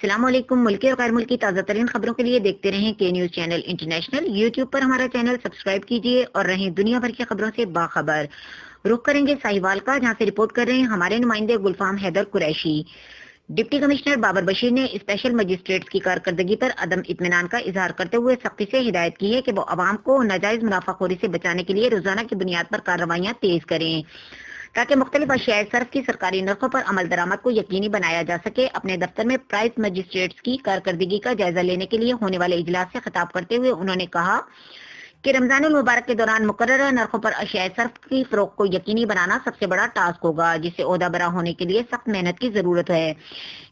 السلام علیکم۔ ملکی اور غیر ملکی تازہ ترین خبروں کے لیے دیکھتے رہیں کے نیوز چینل انٹرنیشنل۔ یوٹیوب پر ہمارا چینل سبسکرائب کیجیے اور رہیں دنیا بھر کی خبروں سے باخبر۔ رخ کریں گے ساہیوال کا، جہاں سے رپورٹ کر رہے ہیں ہمارے نمائندے گلفام حیدر قریشی۔ ڈپٹی کمشنر بابر بشیر نے اسپیشل مجسٹریٹس کی کارکردگی پر عدم اطمینان کا اظہار کرتے ہوئے سختی سے ہدایت کی ہے کہ وہ عوام کو ناجائز منافع خوری سے بچانے کے لیے روزانہ کی بنیاد پر کارروائیاں تیز کریں تاکہ مختلف اشیاء صرف کی سرکاری نرخوں پر عمل درآمد کو یقینی بنایا جا سکے۔ اپنے دفتر میں پرائس مجسٹریٹس کی کارکردگی کا جائزہ لینے کے لیے ہونے والے اجلاس سے خطاب کرتے ہوئے انہوں نے کہا کہ رمضان المبارک کے دوران مقررہ نرخوں پر اشیاء صرف کی فروخت کو یقینی بنانا سب سے بڑا ٹاسک ہوگا، جسے عہدہ برا ہونے کے لیے سخت محنت کی ضرورت ہے۔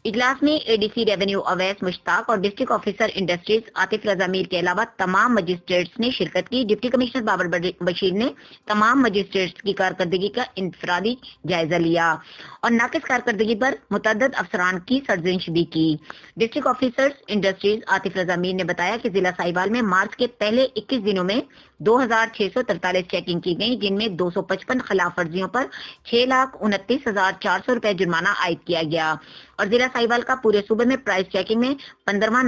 اجلاس میں اے ڈی سی ریونیو اویس مشتاق اور ڈسٹرکٹ آفیسر انڈسٹریز عاطف رضا میر کے علاوہ تمام مجسٹریٹس نے شرکت کی۔ ڈپٹی کمشنر بابر بشیر نے تمام مجسٹریٹس کی کارکردگی کا انفرادی جائزہ لیا اور ناقص کارکردگی پر متعدد افسران کی سرزنش بھی کی۔ ڈسٹرکٹ آفیسر انڈسٹریز عاطف رضا میر نے بتایا کہ ضلع ساہیوال میں مارچ کے پہلے 21 دنوں میں 2643 چیکنگ کی گئی، جن میں 255 خلاف ورزیوں پر 6,29,400 روپے جرمانہ عائد کیا گیا اور ضلع ساہیوال کا پورے صوبے میں پرائس چیکنگ میں 15واں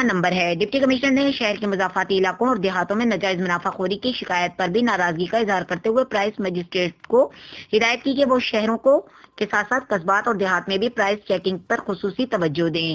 نمبر ہے۔ ڈپٹی کمشنر نے شہر کے مضافاتی علاقوں اور دیہاتوں میں ناجائز منافع خوری کی شکایت پر بھی ناراضگی کا اظہار کرتے ہوئے پرائس مجسٹریٹ کو ہدایت کی کہ وہ شہروں کے ساتھ ساتھ قصبات اور دیہات میں بھی پرائس چیکنگ پر خصوصی توجہ دیں۔